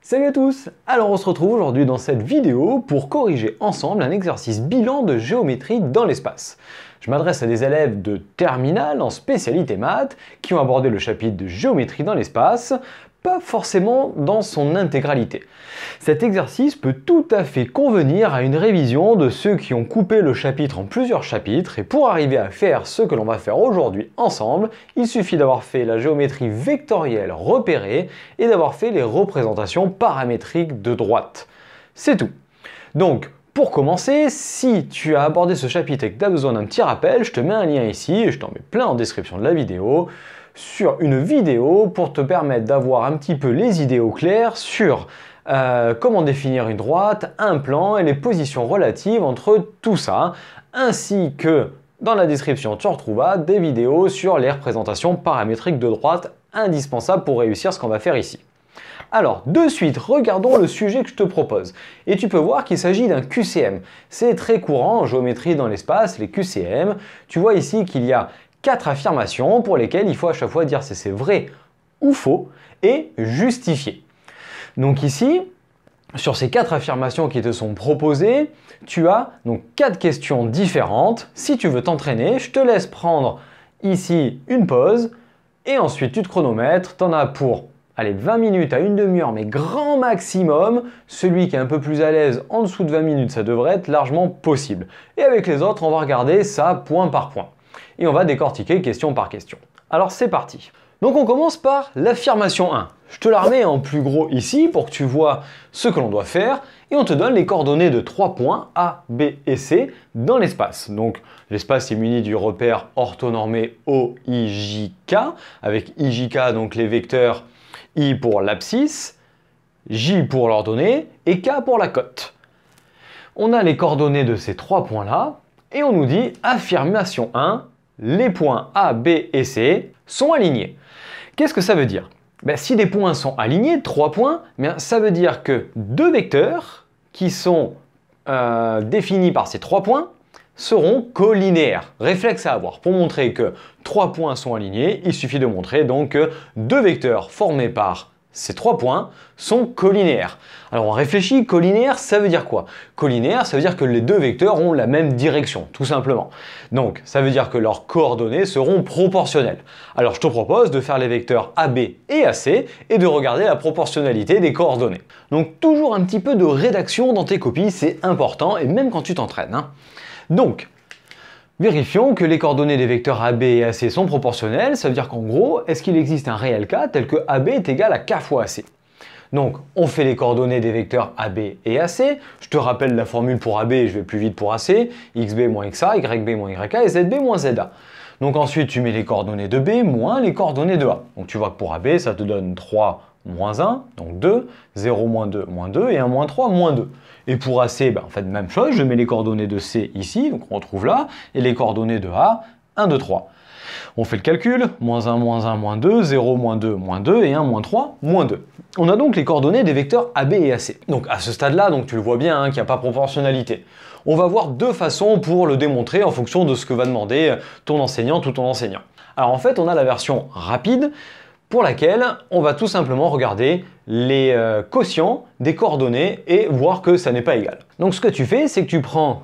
Salut à tous! Alors on se retrouve aujourd'hui dans cette vidéo pour corriger ensemble un exercice bilan de géométrie dans l'espace. Je m'adresse à des élèves de terminale en spécialité maths qui ont abordé le chapitre de géométrie dans l'espace, pas forcément dans son intégralité. Cet exercice peut tout à fait convenir à une révision de ceux qui ont coupé le chapitre en plusieurs chapitres, et pour arriver à faire ce que l'on va faire aujourd'hui ensemble, il suffit d'avoir fait la géométrie vectorielle repérée et d'avoir fait les représentations paramétriques de droite. C'est tout. Donc, pour commencer, si tu as abordé ce chapitre et que tu as besoin d'un petit rappel, je te mets un lien ici et je t'en mets plein en description de la vidéo sur une vidéo pour te permettre d'avoir un petit peu les idées au clair sur comment définir une droite, un plan et les positions relatives entre tout ça, ainsi que dans la description tu retrouveras des vidéos sur les représentations paramétriques de droite indispensables pour réussir ce qu'on va faire ici. Alors, de suite, regardons le sujet que je te propose. Et tu peux voir qu'il s'agit d'un QCM. C'est très courant en géométrie dans l'espace, les QCM. Tu vois ici qu'il y a 4 affirmations pour lesquelles il faut à chaque fois dire si c'est vrai ou faux et justifier. Donc ici, sur ces 4 affirmations qui te sont proposées, tu as donc 4 questions différentes. Si tu veux t'entraîner, je te laisse prendre ici une pause et ensuite tu te chronomètres. Tu en as pour 20 minutes à une demi-heure, mais grand maximum. Celui qui est un peu plus à l'aise, en dessous de 20 minutes, ça devrait être largement possible. Et avec les autres, on va regarder ça point par point. Et on va décortiquer question par question. Alors c'est parti. Donc on commence par l'affirmation 1. Je te la remets en plus gros ici pour que tu vois ce que l'on doit faire. Et on te donne les coordonnées de 3 points A, B et C dans l'espace. Donc l'espace est muni du repère orthonormé OIJK, avec IJK donc les vecteurs I pour l'abscisse, J pour l'ordonnée et K pour la cote. On a les coordonnées de ces 3 points-là et on nous dit affirmation 1, les points A, B et C sont alignés. Qu'est-ce que ça veut dire? Si des points sont alignés, 3 points, ça veut dire que 2 vecteurs qui sont définis par ces 3 points seront collinéaires. Réflexe à avoir. Pour montrer que 3 points sont alignés, il suffit de montrer donc que 2 vecteurs formés par ces 3 points sont collinéaires. Alors on réfléchit, collinéaire, ça veut dire quoi? Collinéaire, ça veut dire que les 2 vecteurs ont la même direction, tout simplement. Donc ça veut dire que leurs coordonnées seront proportionnelles. Alors je te propose de faire les vecteurs AB et AC et de regarder la proportionnalité des coordonnées. Donc toujours un petit peu de rédaction dans tes copies, c'est important, et même quand tu t'entraînes. Donc, vérifions que les coordonnées des vecteurs AB et AC sont proportionnelles. Ça veut dire qu'en gros, est-ce qu'il existe un réel cas tel que AB est égal à K fois AC? Donc, on fait les coordonnées des vecteurs AB et AC. Je te rappelle la formule pour AB, je vais plus vite pour AC. XB moins XA, YB moins YK et ZB moins ZA. Donc ensuite, tu mets les coordonnées de B moins les coordonnées de A. Donc tu vois que pour AB, ça te donne 3 moins 1, donc 2, 0 moins 2 et 1 moins 3 moins 2. Et pour AC, en fait, même chose, je mets les coordonnées de C ici, donc on retrouve là, et les coordonnées de A, 1, 2, 3. On fait le calcul, moins 1, moins 2, 0, moins 2, et 1, moins 3, moins 2. On a donc les coordonnées des vecteurs AB et AC. Donc à ce stade-là, donc tu le vois bien, qu'il n'y a pas proportionnalité. On va voir 2 façons pour le démontrer en fonction de ce que va demander ton enseignant ou ton enseignant. Alors en fait, on a la version rapide, pour laquelle on va tout simplement regarder les quotients des coordonnées et voir que ça n'est pas égal. Donc ce que tu fais, c'est que tu prends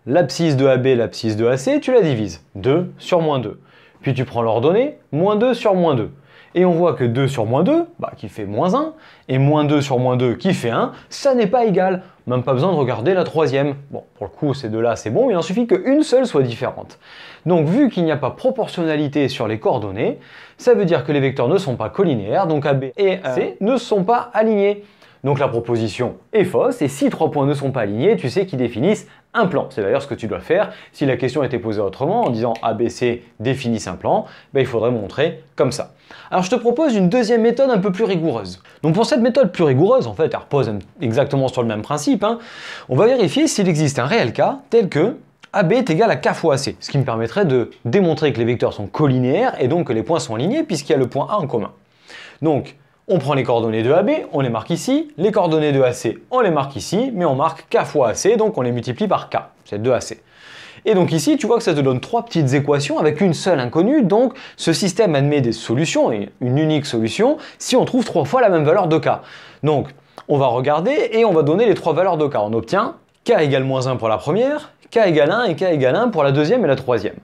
l'abscisse de AB, l'abscisse de AC, tu la divises. 2 sur moins 2. Puis tu prends l'ordonnée, moins 2 sur moins 2. Et on voit que 2 sur moins 2, qui fait moins 1, et moins 2 sur moins 2 qui fait 1, ça n'est pas égal. Même pas besoin de regarder la troisième. Bon, pour le coup, ces deux-là, c'est bon, il en suffit qu'une seule soit différente. Donc, vu qu'il n'y a pas proportionnalité sur les coordonnées, ça veut dire que les vecteurs ne sont pas collinéaires, donc AB et C ne sont pas alignés. Donc la proposition est fausse, et si 3 points ne sont pas alignés, tu sais qu'ils définissent un plan. C'est d'ailleurs ce que tu dois faire. Si la question était posée autrement, en disant ABC définissent un plan, il faudrait montrer comme ça. Alors je te propose une deuxième méthode un peu plus rigoureuse. Donc pour cette méthode plus rigoureuse, en fait, elle repose exactement sur le même principe, on va vérifier s'il existe un réel cas tel que AB est égal à K fois AC, ce qui me permettrait de démontrer que les vecteurs sont collinéaires et donc que les points sont alignés puisqu'il y a le point A en commun. Donc, on prend les coordonnées de AB, on les marque ici, les coordonnées de AC, on les marque ici, mais on marque K fois AC, donc on les multiplie par K, c'est 2AC. Et donc ici, tu vois que ça te donne 3 petites équations avec une seule inconnue, donc ce système admet des solutions, et une unique solution, si on trouve 3 fois la même valeur de K. Donc, On va regarder et on va donner les trois valeurs de k. On obtient k égale moins 1 pour la première, k égale 1 et k égale 1 pour la deuxième et la troisième.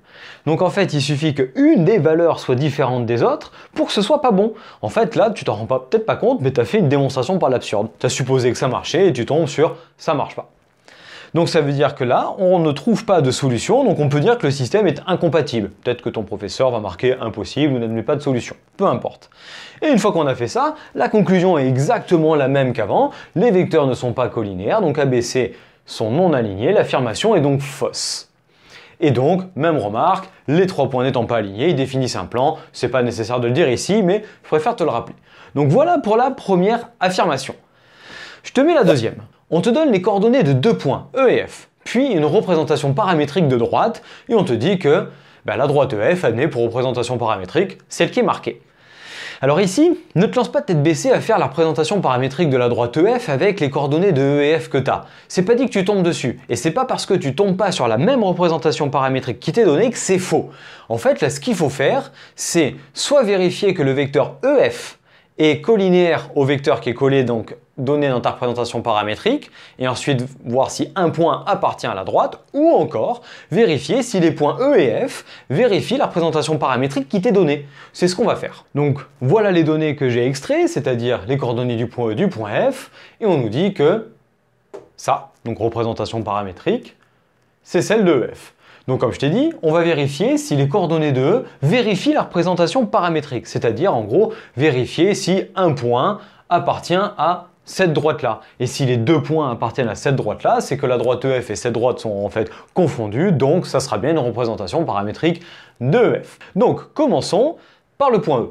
Donc en fait, il suffit qu'une des valeurs soit différente des autres pour que ce soit pas bon. En fait, là, tu t'en rends peut-être pas compte, mais tu as fait une démonstration par l'absurde. Tu as supposé que ça marchait et tu tombes sur ça marche pas. Donc ça veut dire que là, on ne trouve pas de solution, donc on peut dire que le système est incompatible. Peut-être que ton professeur va marquer impossible ou n'admet pas de solution. Peu importe. Et une fois qu'on a fait ça, la conclusion est exactement la même qu'avant. Les vecteurs ne sont pas collinéaires, donc ABC sont non alignés. L'affirmation est donc fausse. Et donc, même remarque, les 3 points n'étant pas alignés, ils définissent un plan. C'est pas nécessaire de le dire ici, mais je préfère te le rappeler. Donc voilà pour la première affirmation. Je te mets la deuxième. On te donne les coordonnées de 2 points, E et F, puis une représentation paramétrique de droite, et on te dit que la droite EF admet pour représentation paramétrique celle qui est marquée. Alors ici, ne te lance pas tête baissée à faire la représentation paramétrique de la droite EF avec les coordonnées de E et F que tu as. C'est pas dit que tu tombes dessus, et c'est pas parce que tu tombes pas sur la même représentation paramétrique qui t'est donnée que c'est faux. En fait, là, ce qu'il faut faire, c'est soit vérifier que le vecteur EF est collinéaire au vecteur qui est collé, donc donné dans ta représentation paramétrique, et ensuite voir si un point appartient à la droite, ou encore vérifier si les points E et F vérifient la représentation paramétrique qui t'est donnée. C'est ce qu'on va faire. Donc voilà les données que j'ai extraites, c'est-à-dire les coordonnées du point E, du point F, et on nous dit que ça, donc représentation paramétrique, c'est celle de EF. Donc comme je t'ai dit, on va vérifier si les coordonnées de E vérifient la représentation paramétrique, c'est-à-dire en gros vérifier si un point appartient à cette droite-là. Et si les 2 points appartiennent à cette droite-là, c'est que la droite EF et cette droite sont en fait confondues, donc ça sera bien une représentation paramétrique de EF. Donc commençons par le point E.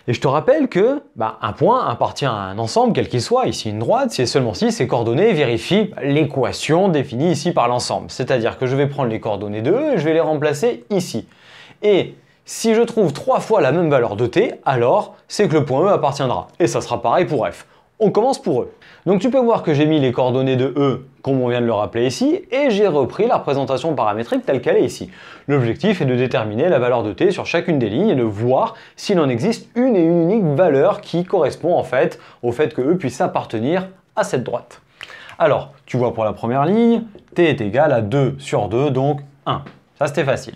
Et je te rappelle que un point appartient à un ensemble, quel qu'il soit, ici une droite, si et seulement si ces coordonnées vérifient l'équation définie ici par l'ensemble. C'est-à-dire que je vais prendre les coordonnées de E et je vais les remplacer ici. Et si je trouve 3 fois la même valeur de t, alors c'est que le point E appartiendra. Et ça sera pareil pour F. On commence pour E. Donc tu peux voir que j'ai mis les coordonnées de E, comme on vient de le rappeler ici, et j'ai repris la représentation paramétrique telle qu'elle est ici. L'objectif est de déterminer la valeur de t sur chacune des lignes et de voir s'il en existe une et une unique valeur qui correspond en fait au fait que E puisse appartenir à cette droite. Alors, tu vois pour la première ligne, t est égal à 2 sur 2, donc 1. Ça c'était facile.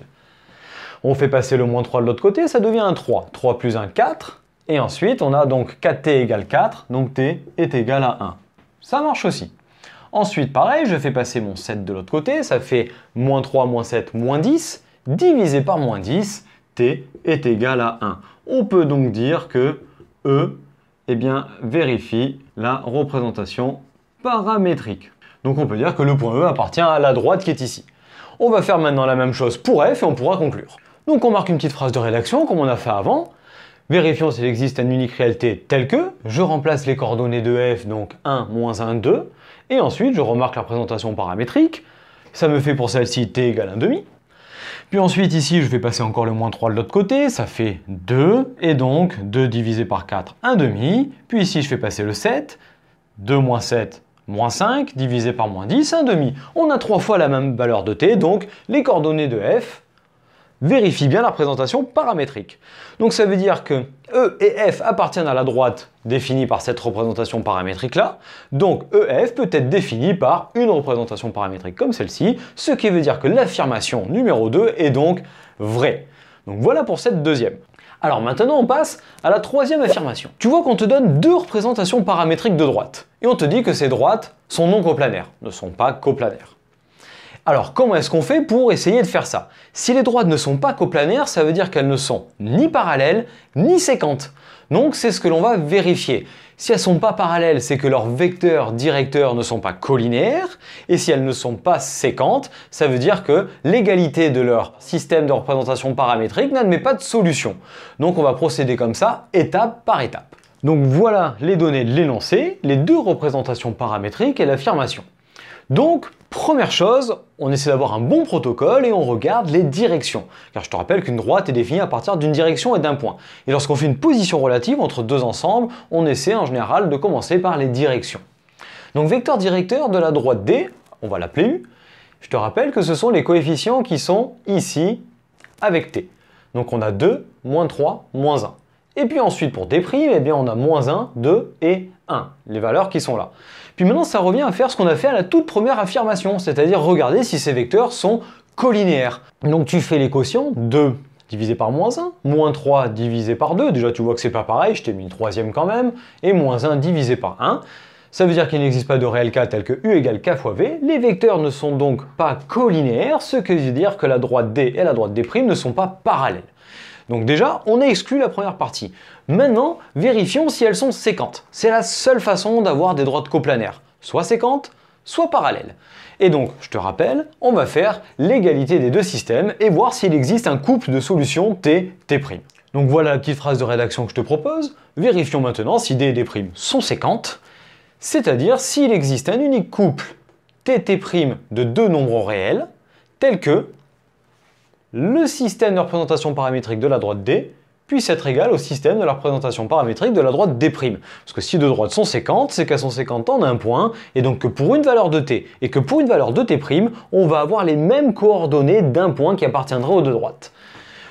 On fait passer le moins 3 de l'autre côté, ça devient un 3. 3 plus 1, 4. Et ensuite, on a donc 4t égale 4, donc t est égal à 1. Ça marche aussi. Ensuite, pareil, je fais passer mon 7 de l'autre côté, ça fait moins 3, moins 7, moins 10, divisé par moins 10, t est égal à 1. On peut donc dire que E vérifie la représentation paramétrique. Donc on peut dire que le point E appartient à la droite qui est ici. On va faire maintenant la même chose pour F et on pourra conclure. Donc on marque une petite phrase de rédaction comme on a fait avant. Vérifions s'il existe une unique réalité telle que, je remplace les coordonnées de F, donc 1, moins 1, 2, et ensuite je remarque la représentation paramétrique, ça me fait pour celle-ci t égale 1,5. Puis ensuite ici je vais passer encore le moins 3 de l'autre côté, ça fait 2, et donc 2 divisé par 4, 1,5. Puis ici je fais passer le 7, 2 moins 7, moins 5, divisé par moins 10, 1,5. On a 3 fois la même valeur de t, donc les coordonnées de F vérifie bien la représentation paramétrique. Donc ça veut dire que E et F appartiennent à la droite définie par cette représentation paramétrique-là. Donc EF peut être défini par une représentation paramétrique comme celle-ci, ce qui veut dire que l'affirmation numéro 2 est donc vraie. Donc voilà pour cette deuxième. Alors maintenant on passe à la troisième affirmation. Tu vois qu'on te donne 2 représentations paramétriques de droite. Et on te dit que ces droites sont non coplanaires, ne sont pas coplanaires. Alors, comment est-ce qu'on fait pour essayer de faire ça? Si les droites ne sont pas coplanaires, ça veut dire qu'elles ne sont ni parallèles, ni séquentes. Donc, c'est ce que l'on va vérifier. Si elles ne sont pas parallèles, c'est que leurs vecteurs directeurs ne sont pas collinéaires. Et si elles ne sont pas séquentes, ça veut dire que l'égalité de leur système de représentation paramétrique n'admet pas de solution. Donc, on va procéder comme ça, étape par étape. Donc, voilà les données de l'énoncé, les 2 représentations paramétriques et l'affirmation. Donc, première chose, on essaie d'avoir un bon protocole et on regarde les directions. Car je te rappelle qu'une droite est définie à partir d'une direction et d'un point. Et lorsqu'on fait une position relative entre 2 ensembles, on essaie en général de commencer par les directions. Donc vecteur directeur de la droite D, on va l'appeler U. Je te rappelle que ce sont les coefficients qui sont ici avec T. Donc on a 2, moins 3, moins 1. Et puis ensuite pour D', on a moins 1, 2 et 1, les valeurs qui sont là. Puis maintenant, ça revient à faire ce qu'on a fait à la toute première affirmation, c'est-à-dire regarder si ces vecteurs sont colinéaires. Donc tu fais les quotients, 2 divisé par moins 1, moins 3 divisé par 2, déjà tu vois que c'est pas pareil, je t'ai mis une troisième quand même, et moins 1 divisé par 1. Ça veut dire qu'il n'existe pas de réel k tel que u égale k fois v. Les vecteurs ne sont donc pas colinéaires, ce qui veut dire que la droite d et la droite d' ne sont pas parallèles. Donc déjà, on a exclu la première partie. Maintenant, vérifions si elles sont séquentes. C'est la seule façon d'avoir des droites coplanaires, soit séquentes, soit parallèles. Et donc, je te rappelle, on va faire l'égalité des deux systèmes et voir s'il existe un couple de solutions t, t'. Donc voilà la petite phrase de rédaction que je te propose. Vérifions maintenant si d et d' sont séquentes, c'est-à-dire s'il existe un unique couple t, t' de deux nombres réels, tels que le système de représentation paramétrique de la droite D puisse être égal au système de la représentation paramétrique de la droite D'. Parce que si deux droites sont séquentes, c'est qu'elles sont séquentes en un point, et donc que pour une valeur de t et que pour une valeur de t', on va avoir les mêmes coordonnées d'un point qui appartiendra aux deux droites.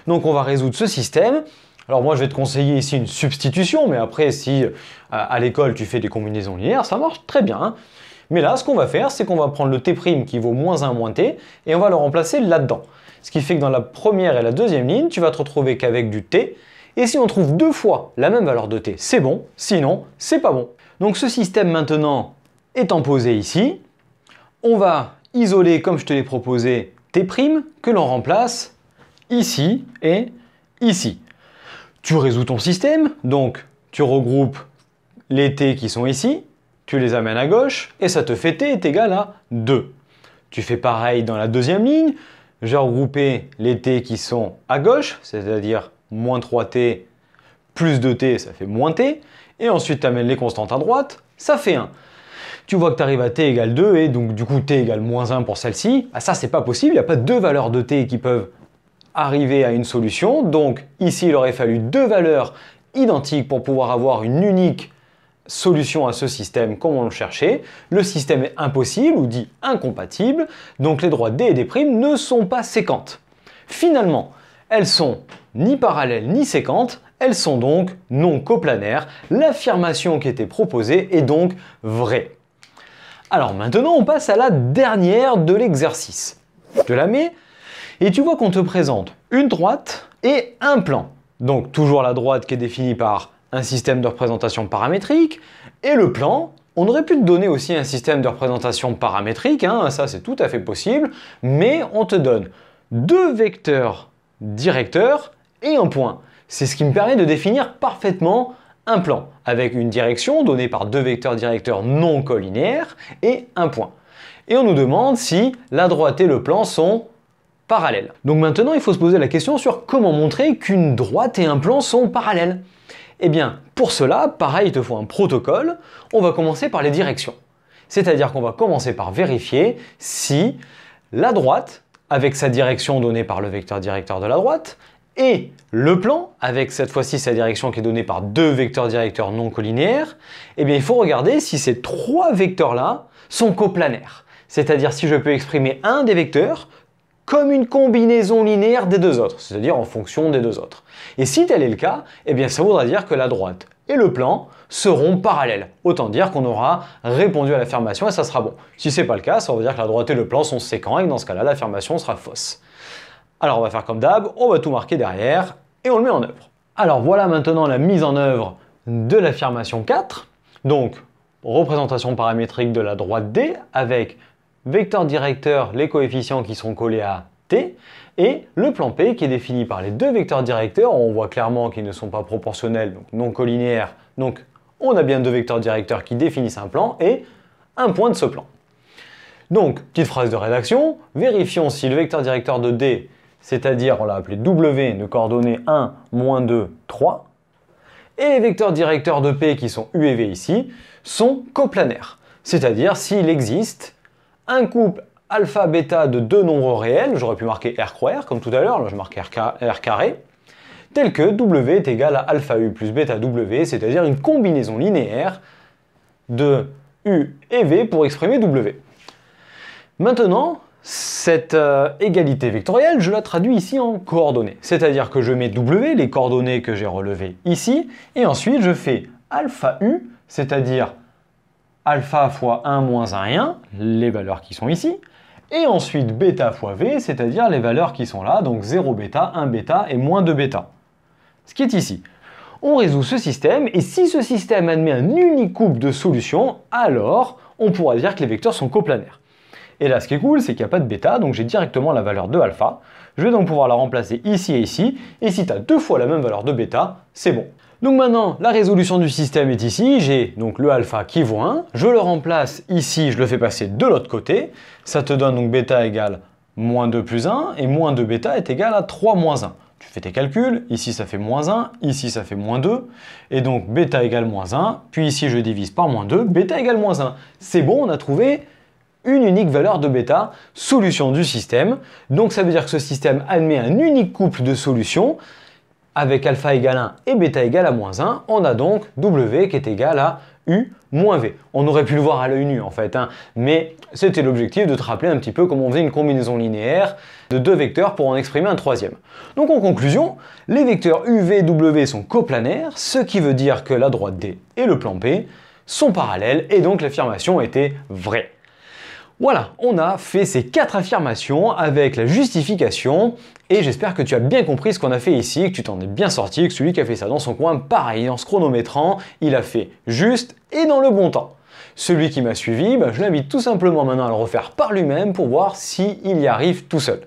Donc on va résoudre ce système. Alors moi je vais te conseiller ici une substitution, mais après si à l'école tu fais des combinaisons linéaires, ça marche très bien. Hein. Mais là ce qu'on va faire, c'est qu'on va prendre le t' qui vaut moins 1 moins t, et on va le remplacer là-dedans. Ce qui fait que dans la première et la deuxième ligne, tu vas te retrouver qu'avec du t, et si on trouve deux fois la même valeur de t, c'est bon, sinon, c'est pas bon. Donc ce système maintenant étant posé ici, on va isoler, comme je te l'ai proposé, t', que l'on remplace ici et ici. Tu résous ton système, donc tu regroupes les t qui sont ici, tu les amènes à gauche, et ça te fait t est égal à 2. Tu fais pareil dans la deuxième ligne, j'ai regroupé les t qui sont à gauche, c'est-à-dire moins 3t plus 2t, ça fait moins t. Et ensuite, tu amènes les constantes à droite, ça fait 1. Tu vois que tu arrives à t égale 2, et donc du coup t égale moins 1 pour celle-ci. Ah, ça, c'est pas possible, il n'y a pas deux valeurs de t qui peuvent arriver à une solution. Donc ici, il aurait fallu deux valeurs identiques pour pouvoir avoir une unique solution à ce système comme on le cherchait. Le système est impossible ou dit incompatible, donc les droites d et d' ne sont pas séquentes. Finalement, elles sont ni parallèles ni séquentes, elles sont donc non coplanaires. L'affirmation qui était proposée est donc vraie. Alors maintenant, on passe à la dernière de l'exercice. Je te la mets, et tu vois qu'on te présente une droite et un plan. Donc toujours la droite qui est définie par un système de représentation paramétrique, et le plan, on aurait pu te donner aussi un système de représentation paramétrique, hein, ça c'est tout à fait possible, mais on te donne deux vecteurs directeurs et un point. C'est ce qui me permet de définir parfaitement un plan, avec une direction donnée par deux vecteurs directeurs non colinéaires et un point. Et on nous demande si la droite et le plan sont parallèles. Donc maintenant, il faut se poser la question sur comment montrer qu'une droite et un plan sont parallèles. Eh bien, pour cela, pareil, il te faut un protocole. On va commencer par les directions. C'est-à-dire qu'on va commencer par vérifier si la droite, avec sa direction donnée par le vecteur directeur de la droite, et le plan, avec cette fois-ci sa direction qui est donnée par deux vecteurs directeurs non colinéaires, eh bien, il faut regarder si ces trois vecteurs-là sont coplanaires. C'est-à-dire si je peux exprimer un des vecteurs comme une combinaison linéaire des deux autres, c'est-à-dire en fonction des deux autres. Et si tel est le cas, eh bien ça voudra dire que la droite et le plan seront parallèles. Autant dire qu'on aura répondu à l'affirmation et ça sera bon. Si ce n'est pas le cas, ça veut dire que la droite et le plan sont séquents et que dans ce cas-là, l'affirmation sera fausse. Alors on va faire comme d'hab, on va tout marquer derrière et on le met en œuvre. Alors voilà maintenant la mise en œuvre de l'affirmation 4. Donc, représentation paramétrique de la droite D avec vecteur directeur, les coefficients qui sont collés à t, et le plan P qui est défini par les deux vecteurs directeurs. On voit clairement qu'ils ne sont pas proportionnels, donc non colinéaires. Donc on a bien deux vecteurs directeurs qui définissent un plan et un point de ce plan. Donc, petite phrase de rédaction, vérifions si le vecteur directeur de D, c'est-à-dire on l'a appelé W, de coordonnées 1, moins 2, 3, et les vecteurs directeurs de P qui sont U et V ici, sont coplanaires. C'est-à-dire s'il existe un couple alpha-bêta de deux nombres réels, j'aurais pu marquer R croix R comme tout à l'heure, là je marque R carré, tel que W est égal à alpha U plus bêta W, c'est-à-dire une combinaison linéaire de U et V pour exprimer W. Maintenant, cette égalité vectorielle, je la traduis ici en coordonnées, c'est-à-dire que je mets W, les coordonnées que j'ai relevées ici, et ensuite je fais alpha U, c'est-à-dire alpha fois 1 moins 1 et 1, les valeurs qui sont ici, et ensuite bêta fois v, c'est-à-dire les valeurs qui sont là, donc 0 bêta, 1 bêta et moins 2 bêta. Ce qui est ici. On résout ce système, et si ce système admet un unique couple de solutions, alors on pourra dire que les vecteurs sont coplanaires. Et là, ce qui est cool, c'est qu'il n'y a pas de bêta, donc j'ai directement la valeur de alpha. Je vais donc pouvoir la remplacer ici, et si tu as deux fois la même valeur de bêta, c'est bon. Donc maintenant, la résolution du système est ici, j'ai donc le alpha qui vaut 1, je le remplace ici, je le fais passer de l'autre côté, ça te donne donc bêta égale moins 2 plus 1, et moins 2 bêta est égal à 3 moins 1. Tu fais tes calculs, ici ça fait moins 1, ici ça fait moins 2, et donc bêta égale moins 1, puis ici je divise par moins 2, bêta égale moins 1. C'est bon, on a trouvé une unique valeur de bêta, solution du système. Donc ça veut dire que ce système admet un unique couple de solutions, avec alpha égale 1 et bêta égale à moins 1, on a donc W qui est égal à U moins V. On aurait pu le voir à l'œil nu en fait, mais c'était l'objectif de te rappeler un petit peu comment on faisait une combinaison linéaire de deux vecteurs pour en exprimer un troisième. Donc en conclusion, les vecteurs U, V et W sont coplanaires, ce qui veut dire que la droite D et le plan P sont parallèles et donc l'affirmation était vraie. Voilà, on a fait ces 4 affirmations avec la justification et j'espère que tu as bien compris ce qu'on a fait ici, que tu t'en es bien sorti, que celui qui a fait ça dans son coin, pareil, en se chronométrant, il a fait juste et dans le bon temps. Celui qui m'a suivi, je l'invite tout simplement maintenant à le refaire par lui-même pour voir s'il y arrive tout seul.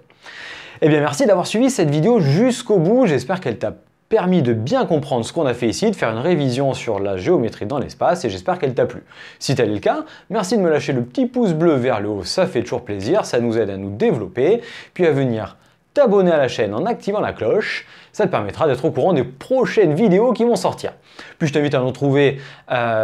Eh bien merci d'avoir suivi cette vidéo jusqu'au bout, j'espère qu'elle t'a permis de bien comprendre ce qu'on a fait ici, de faire une révision sur la géométrie dans l'espace et j'espère qu'elle t'a plu. Si tel est le cas, merci de me lâcher le petit pouce bleu vers le haut, ça fait toujours plaisir, ça nous aide à nous développer, puis à venir t'abonner à la chaîne en activant la cloche, ça te permettra d'être au courant des prochaines vidéos qui vont sortir. Puis je t'invite à nous retrouver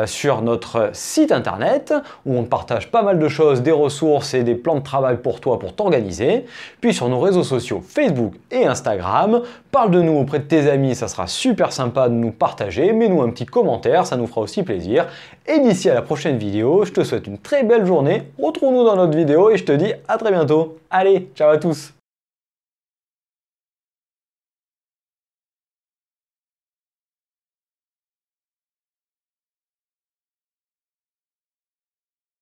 sur notre site internet où on partage pas mal de choses, des ressources et des plans de travail pour toi pour t'organiser. Puis sur nos réseaux sociaux Facebook et Instagram, parle de nous auprès de tes amis, ça sera super sympa de nous partager, mets-nous un petit commentaire, ça nous fera aussi plaisir. Et d'ici à la prochaine vidéo, je te souhaite une très belle journée, retrouve-nous dans notre vidéo et je te dis à très bientôt. Allez, ciao à tous!